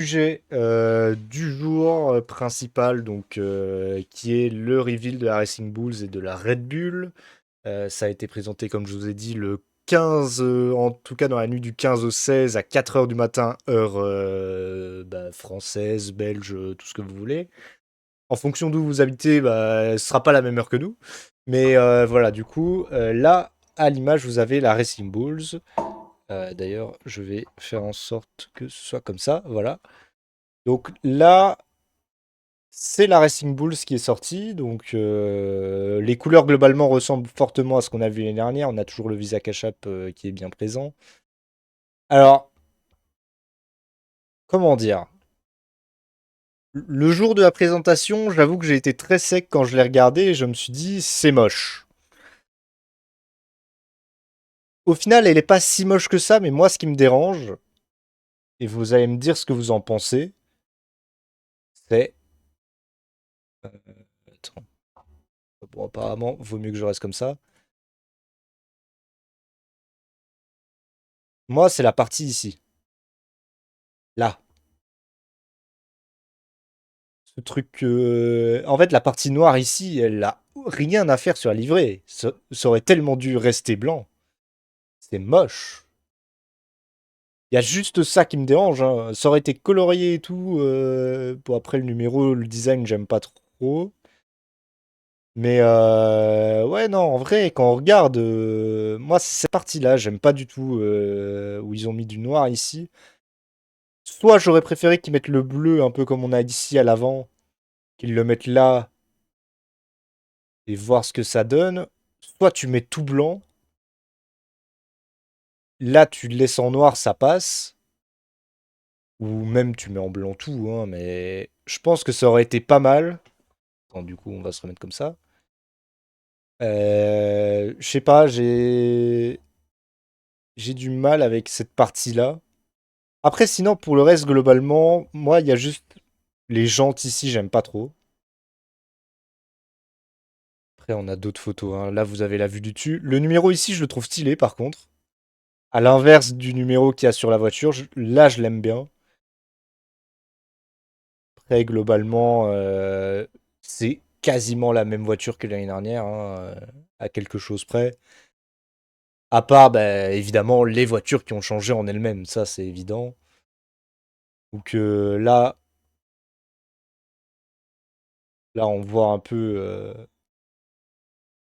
Sujet du jour principal, donc qui est le reveal de la Racing Bulls et de la Red Bull. Ça a été présenté, comme je vous ai dit, le 15, en tout cas dans la nuit du 15 au 16 à 4 heures du matin, heure française, belge, tout ce que vous voulez. En fonction d'où vous habitez, bah, ce sera pas la même heure que nous. Mais voilà, du coup, là, à l'image, vous avez la Racing Bulls. D'ailleurs, je vais faire en sorte que ce soit comme ça, voilà. Donc là, c'est la Racing Bulls qui est sortie. Donc les couleurs globalement ressemblent fortement à ce qu'on a vu l'année dernière. On a toujours le Visa Cash App qui est bien présent. Alors, comment dire? Le jour de la présentation, j'avoue que j'ai été très sec quand je l'ai regardé et je me suis dit, c'est moche. Au final, elle est pas si moche que ça, mais moi, ce qui me dérange, et vous allez me dire ce que vous en pensez, c'est... Attends. Bon, apparemment, vaut mieux que je reste comme ça. Moi, c'est la partie ici. Là. Ce truc. En fait, la partie noire ici, elle a rien à faire sur la livrée. Ça aurait tellement dû rester blanc. C'est moche. Il y a juste ça qui me dérange, hein. Ça aurait été colorié et tout. Bon, après, le numéro, le design, j'aime pas trop. Mais ouais, non, en vrai, quand on regarde, moi, c'est cette partie-là, j'aime pas du tout où ils ont mis du noir ici. Soit j'aurais préféré qu'ils mettent le bleu, un peu comme on a ici à l'avant, qu'ils le mettent là et voir ce que ça donne. Soit tu mets tout blanc. Là, tu le laisses en noir, ça passe. Ou même tu mets en blanc tout, hein, mais je pense que ça aurait été pas mal. Attends, du coup, on va se remettre comme ça. Je sais pas, j'ai du mal avec cette partie-là. Après, sinon, pour le reste, globalement, moi, il y a juste les jantes ici, j'aime pas trop. Après, on a d'autres photos, hein. Là, vous avez la vue du dessus. Le numéro ici, je le trouve stylé, par contre. À l'inverse du numéro qu'il y a sur la voiture, là, je l'aime bien. Après, globalement, c'est quasiment la même voiture que l'année dernière, hein, à quelque chose près. À part, bah, évidemment, les voitures qui ont changé en elles-mêmes, ça c'est évident. Donc là, on voit un peu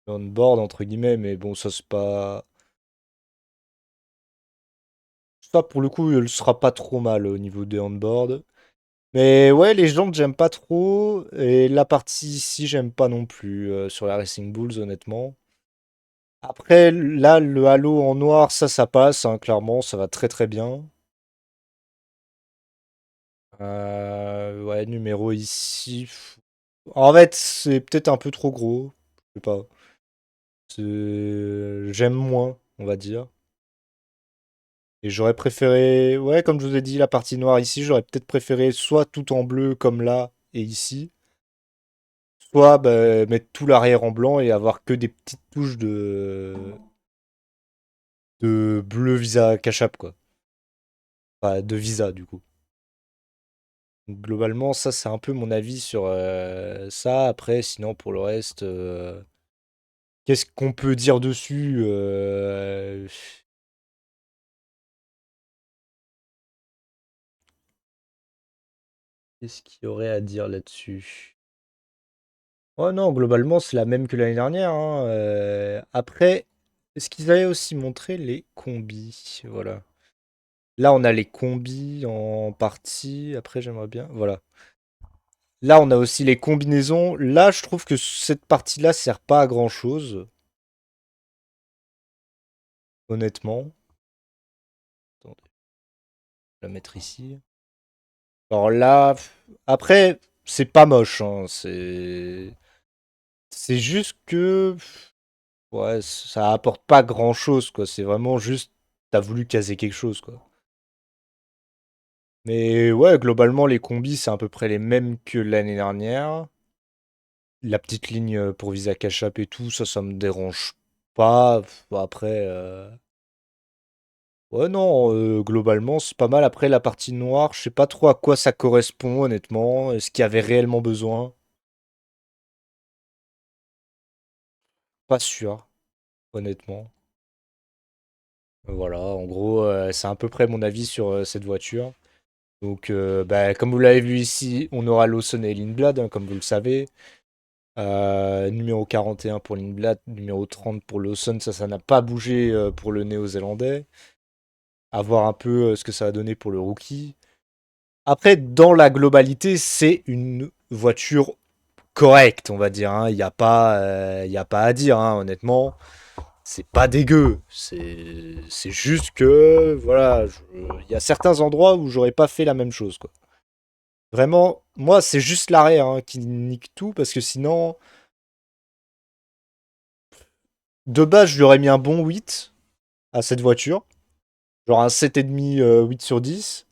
on-board, entre guillemets, mais bon, ça c'est pas... Ça, pour le coup, elle sera pas trop mal au niveau des on-board. Mais ouais, les jantes, j'aime pas trop. Et la partie ici, j'aime pas non plus sur la Racing Bulls, honnêtement. Après, là, le halo en noir, ça passe, hein, clairement, ça va très très bien. Ouais, numéro ici. En fait, c'est peut-être un peu trop gros. Je sais pas. J'aime moins, on va dire. Et j'aurais préféré, ouais, comme je vous ai dit, la partie noire ici, j'aurais peut-être préféré soit tout en bleu comme là et ici, soit bah, mettre tout l'arrière en blanc et avoir que des petites touches de bleu Visa Cash App, quoi. Enfin, de Visa, du coup. Donc, globalement, ça, c'est un peu mon avis sur ça. Après, sinon, pour le reste, qu'est-ce qu'on peut dire dessus? Qu'est-ce qu'il y aurait à dire là-dessus? Oh non, globalement, c'est la même que l'année dernière, hein. Après, est-ce qu'ils avaient aussi montré les combis? Voilà. Là, on a les combis en partie. Après, j'aimerais bien. Voilà. Là, on a aussi les combinaisons. Là, je trouve que cette partie-là sert pas à grand-chose, honnêtement. Attendez, je vais la mettre ici. Alors là, après, c'est pas moche, hein. C'est juste que, ouais, ça apporte pas grand-chose, quoi. C'est vraiment juste, t'as voulu caser quelque chose, quoi. Mais ouais, globalement, les combis, c'est à peu près les mêmes que l'année dernière. La petite ligne pour Visa Cash App et tout, ça me dérange pas. Bon, après, Ouais, non, globalement, c'est pas mal. Après, la partie noire, je sais pas trop à quoi ça correspond, honnêtement. Est-ce qu'il y avait réellement besoin? Pas sûr, honnêtement. Voilà, en gros, c'est à peu près mon avis sur cette voiture. Donc, bah, comme vous l'avez vu ici, on aura Lawson et Lindblad, hein, comme vous le savez. Numéro 41 pour Lindblad, numéro 30 pour Lawson, ça n'a pas bougé pour le néo-zélandais. À voir un peu ce que ça va donner pour le rookie. Après, dans la globalité, c'est une voiture correcte, on va dire, hein. Il y a pas à dire, hein, honnêtement. C'est pas dégueu. C'est juste que, voilà, il y a certains endroits où j'aurais pas fait la même chose, quoi. Vraiment, moi, c'est juste l'arrêt hein, qui nique tout, parce que sinon, de base, je lui aurais mis un bon 8 à cette voiture. Genre un 7,5, 8 sur 10.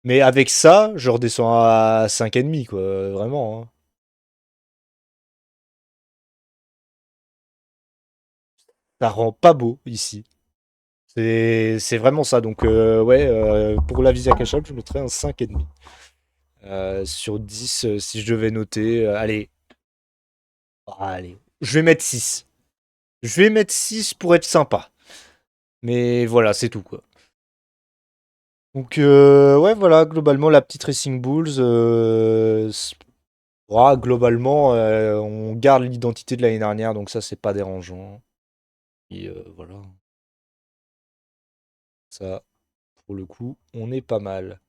Mais avec ça, je redescends à 5,5, quoi. Vraiment, hein. Ça rend pas beau ici. C'est vraiment ça. Donc, ouais, pour la Visa Cash App, je mettrais un 5,5. Sur 10, si je devais noter. Allez, allez. Je vais mettre 6. Je vais mettre 6 pour être sympa. Mais voilà, c'est tout, quoi. Donc, ouais, voilà, globalement, la petite Racing Bulls. Ouais, globalement, on garde l'identité de l'année dernière, donc ça, c'est pas dérangeant. Et voilà, ça, pour le coup, on est pas mal.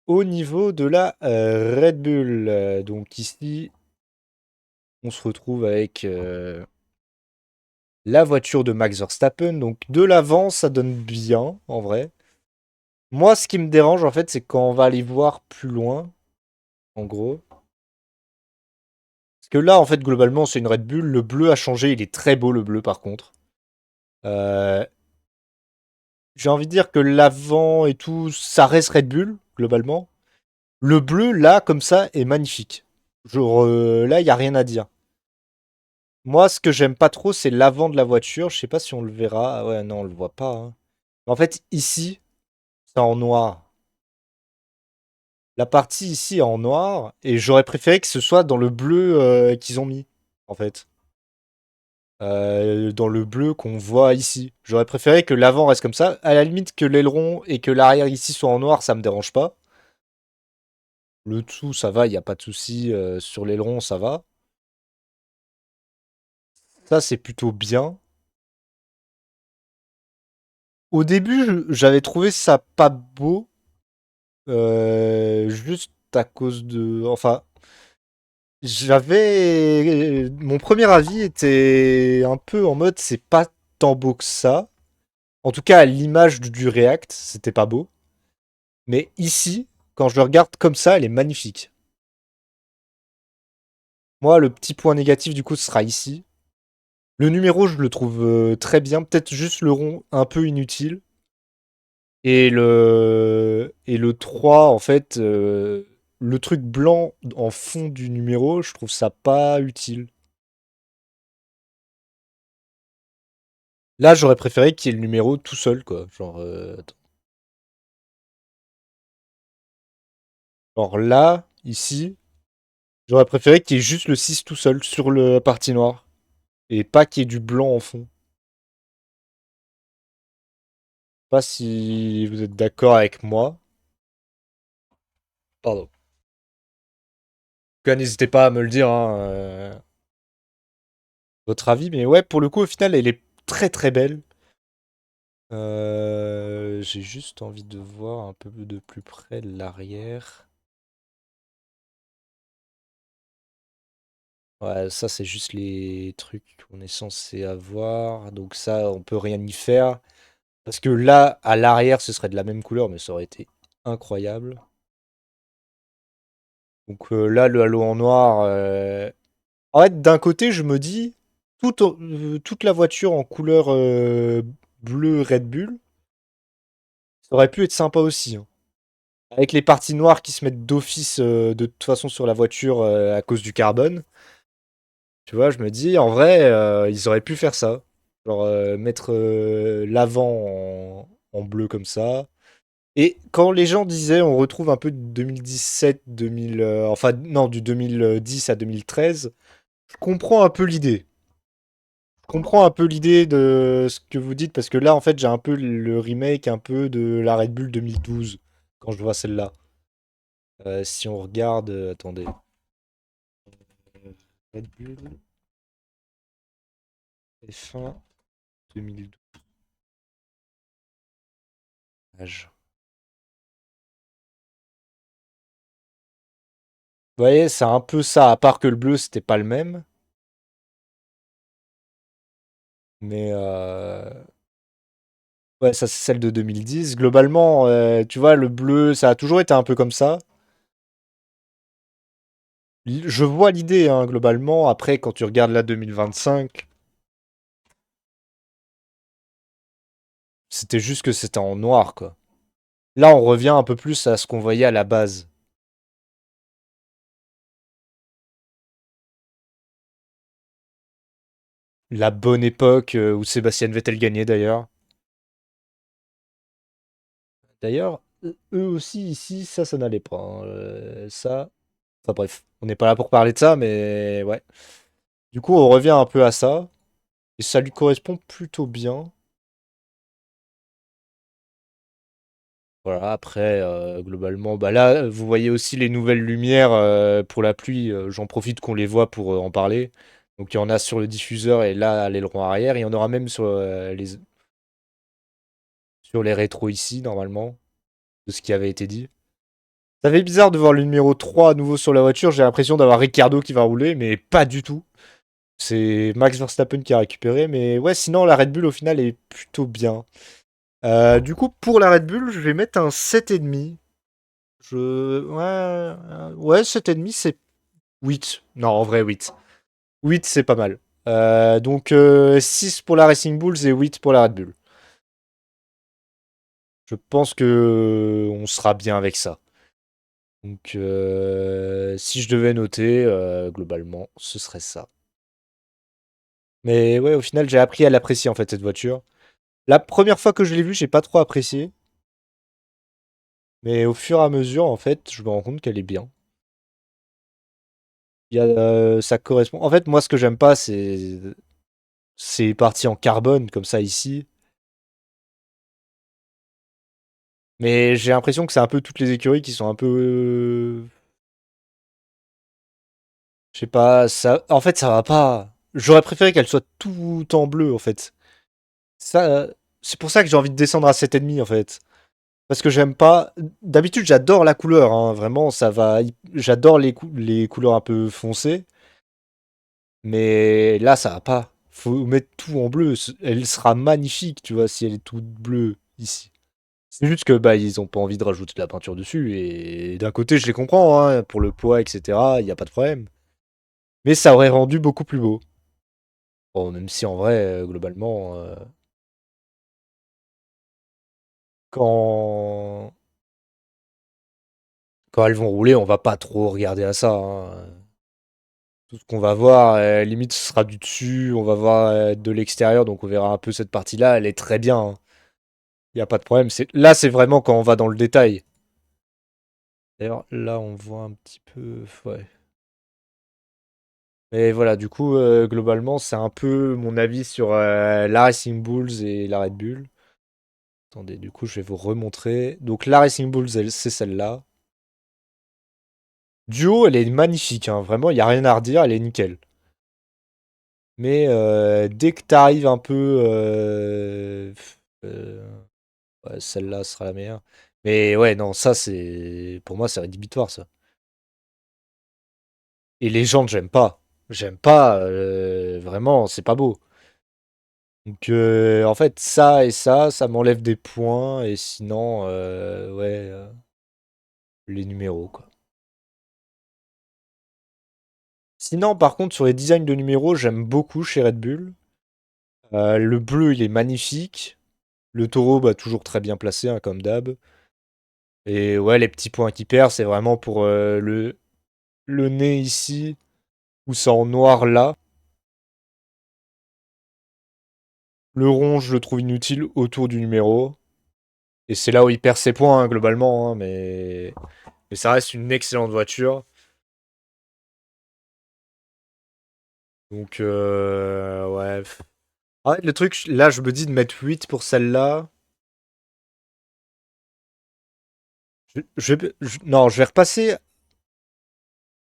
Au niveau de la Red Bull, donc ici, on se retrouve avec la voiture de Max Verstappen. Donc de l'avant, ça donne bien, en vrai. Moi, ce qui me dérange, en fait, c'est quand on va aller voir plus loin, en gros. Parce que là, en fait, globalement, c'est une Red Bull. Le bleu a changé, il est très beau, le bleu, par contre. Euh, j'ai envie de dire que l'avant et tout, ça reste Red Bull, globalement. Le bleu, là, comme ça, est magnifique. Genre, là, il n'y a rien à dire. Moi, ce que j'aime pas trop, c'est l'avant de la voiture. Je sais pas si on le verra. Ah ouais, non, on le voit pas, hein. En fait, ici, c'est en noir. La partie ici est en noir. Et j'aurais préféré que ce soit dans le bleu qu'ils ont mis, en fait. Dans le bleu qu'on voit ici. J'aurais préféré que l'avant reste comme ça. À la limite, que l'aileron et que l'arrière ici soient en noir, ça me dérange pas. Le tout, ça va, il n'y a pas de souci. Sur l'aileron, ça va. Ça, c'est plutôt bien. Au début, j'avais trouvé ça pas beau. Juste à cause de... Enfin, mon premier avis était un peu en mode c'est pas tant beau que ça. En tout cas, à l'image du React, c'était pas beau. Mais ici, quand je le regarde comme ça, elle est magnifique. Moi, le petit point négatif, du coup, ce sera ici. Le numéro, je le trouve très bien. Peut-être juste le rond un peu inutile. Et le 3 en fait, le truc blanc en fond du numéro, je trouve ça pas utile. Là, j'aurais préféré qu'il y ait le numéro tout seul, quoi. Attends. Genre là, ici, j'aurais préféré qu'il y ait juste le 6 tout seul sur la partie noire. Et pas qu'il y ait du blanc en fond. Pas si vous êtes d'accord avec moi. Pardon. En tout cas, n'hésitez pas à me le dire, hein, votre avis. Mais ouais, pour le coup, au final, elle est très très belle. J'ai juste envie de voir un peu de plus près l'arrière. Ouais, ça c'est juste les trucs qu'on est censé avoir. Donc ça, on peut rien y faire. Parce que là, à l'arrière, ce serait de la même couleur, mais ça aurait été incroyable. Donc là, le halo en noir. En fait, d'un côté, je me dis, toute la voiture en couleur bleu Red Bull, ça aurait pu être sympa aussi, hein. Avec les parties noires qui se mettent d'office de toute façon sur la voiture à cause du carbone. Tu vois, je me dis, en vrai, ils auraient pu faire ça. Genre mettre l'avant en bleu comme ça. Et quand les gens disaient on retrouve un peu de 2017, 2000, enfin non, du 2010 à 2013, je comprends un peu l'idée. Je comprends un peu l'idée de ce que vous dites parce que là en fait j'ai un peu le remake un peu de la Red Bull 2012 quand je vois celle-là. Si on regarde, attendez. Red Bull F1 2012. Âge. Vous voyez, c'est un peu ça, à part que le bleu c'était pas le même. Mais ouais, ça c'est celle de 2010. Globalement, tu vois, le bleu, ça a toujours été un peu comme ça. Je vois l'idée, hein, globalement. Après, quand tu regardes la 2025, c'était juste que c'était en noir, quoi. Là, on revient un peu plus à ce qu'on voyait à la base. La bonne époque où Sébastien Vettel gagnait, d'ailleurs. D'ailleurs, eux aussi, ici, ça n'allait pas, hein. Ça... Enfin bref, on n'est pas là pour parler de ça, mais ouais. Du coup, on revient un peu à ça. Et ça lui correspond plutôt bien. Voilà, après, globalement, bah là, vous voyez aussi les nouvelles lumières pour la pluie. J'en profite qu'on les voit pour en parler. Donc, il y en a sur le diffuseur et là, à l'aileron arrière. Il y en aura même sur les rétros ici, normalement, de ce qui avait été dit. Ça fait bizarre de voir le numéro 3 à nouveau sur la voiture. J'ai l'impression d'avoir Ricardo qui va rouler, mais pas du tout. C'est Max Verstappen qui a récupéré. Mais ouais, sinon, la Red Bull, au final, est plutôt bien. Du coup, pour la Red Bull, je vais mettre un 7,5. Ouais, ouais, 7,5, c'est 8. Non, en vrai, 8. 8, c'est pas mal. Donc, 6 pour la Racing Bulls et 8 pour la Red Bull. Je pense que on sera bien avec ça. Donc, si je devais noter, globalement, ce serait ça. Mais ouais, au final, j'ai appris à l'apprécier, en fait, cette voiture. La première fois que je l'ai vue, j'ai pas trop apprécié. Mais au fur et à mesure, en fait, je me rends compte qu'elle est bien. Ça correspond. En fait, moi, ce que j'aime pas, c'est parti en carbone, comme ça, ici. Mais j'ai l'impression que c'est un peu toutes les écuries qui sont un peu. Je sais pas, ça. En fait, ça va pas. J'aurais préféré qu'elle soit tout en bleu, en fait. Ça, c'est pour ça que j'ai envie de descendre à 7,5, en fait. Parce que j'aime pas. D'habitude, j'adore la couleur, hein. Vraiment, ça va. J'adore les couleurs un peu foncées. Mais là, ça va pas. Faut mettre tout en bleu. Elle sera magnifique, tu vois, si elle est toute bleue ici. C'est juste que bah ils ont pas envie de rajouter de la peinture dessus et d'un côté je les comprends hein, pour le poids etc. Il y a pas de problème. Mais ça aurait rendu beaucoup plus beau. Bon même si en vrai globalement quand quand elles vont rouler on va pas trop regarder à ça, hein. Tout ce qu'on va voir limite ce sera du dessus, on va voir de l'extérieur donc on verra un peu cette partie-là. Elle est très bien, hein. Il y a pas de problème. Là c'est vraiment quand on va dans le détail. D'ailleurs là on voit un petit peu ouais. Et voilà, du coup, globalement, c'est un peu mon avis sur la Racing Bulls et la Red Bull. Attendez, du coup, je vais vous remontrer. Donc, la Racing Bulls, c'est celle-là. Duo, elle est magnifique, hein. Vraiment, il n'y a rien à redire, elle est nickel. Mais dès que tu arrives un peu. Ouais, celle-là sera la meilleure. Mais ouais, non, ça, c'est. Pour moi, c'est rédhibitoire, ça. Et les gens, j'aime pas. J'aime pas. Vraiment, c'est pas beau. Donc, en fait, ça et ça m'enlève des points. Et sinon, ouais, les numéros, quoi. Sinon, par contre, sur les designs de numéros, j'aime beaucoup chez Red Bull. Le bleu, il est magnifique. Le taureau, bah, toujours très bien placé, hein, comme d'hab. Et ouais, les petits points qui perdent, c'est vraiment pour le nez ici, où c'est en noir là. Le rond, je le trouve inutile autour du numéro. Et c'est là où il perd ses points, hein, globalement, hein, mais ça reste une excellente voiture. Donc, ouais. Ah, le truc, là, je me dis de mettre 8 pour celle-là. Non, je vais repasser.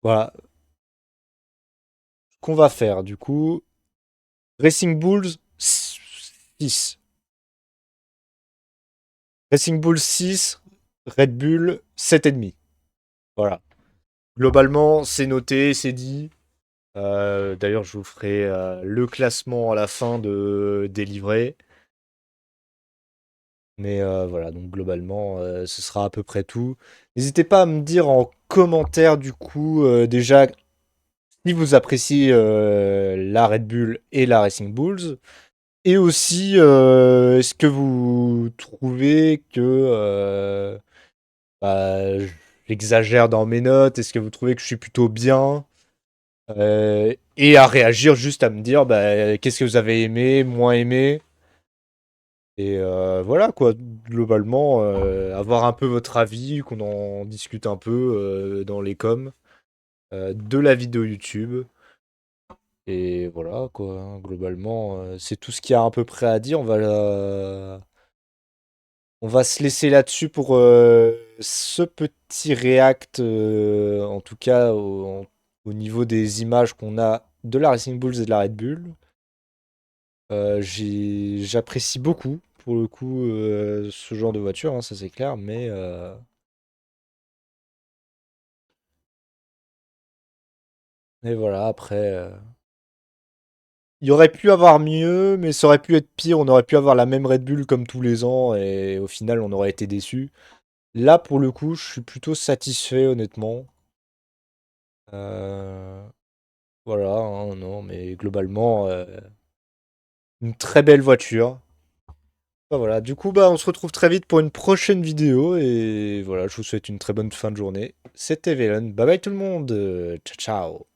Voilà. Ce qu'on va faire, du coup. Racing Bulls 6. Racing Bulls 6. Red Bull 7,5. Voilà. Globalement, c'est noté, c'est dit. D'ailleurs, je vous ferai le classement à la fin des livrets. Mais voilà, donc globalement, ce sera à peu près tout. N'hésitez pas à me dire en commentaire, du coup, déjà, si vous appréciez la Red Bull et la Racing Bulls. Et aussi, est-ce que vous trouvez que bah, j'exagère dans mes notes? Est-ce que vous trouvez que je suis plutôt bien? Et à réagir juste à me dire bah, qu'est-ce que vous avez aimé, moins aimé. Et voilà quoi, globalement, avoir un peu votre avis, qu'on en discute un peu dans les coms de la vidéo YouTube. Et voilà quoi, hein, globalement, c'est tout ce qu'il y a à peu près à dire. On va se laisser là-dessus pour ce petit react, en tout cas au niveau des images qu'on a de la Racing Bulls et de la Red Bull. J'apprécie beaucoup, pour le coup, ce genre de voiture, hein, ça c'est clair, mais voilà, après, il y aurait pu avoir mieux, mais ça aurait pu être pire, on aurait pu avoir la même Red Bull comme tous les ans, et au final, on aurait été déçus. Là, pour le coup, je suis plutôt satisfait, honnêtement. Euh, Voilà, hein, non, mais globalement, une très belle voiture. Bah voilà, du coup, bah, on se retrouve très vite pour une prochaine vidéo, et voilà, je vous souhaite une très bonne fin de journée. C'était Velen, bye bye tout le monde, ciao ciao.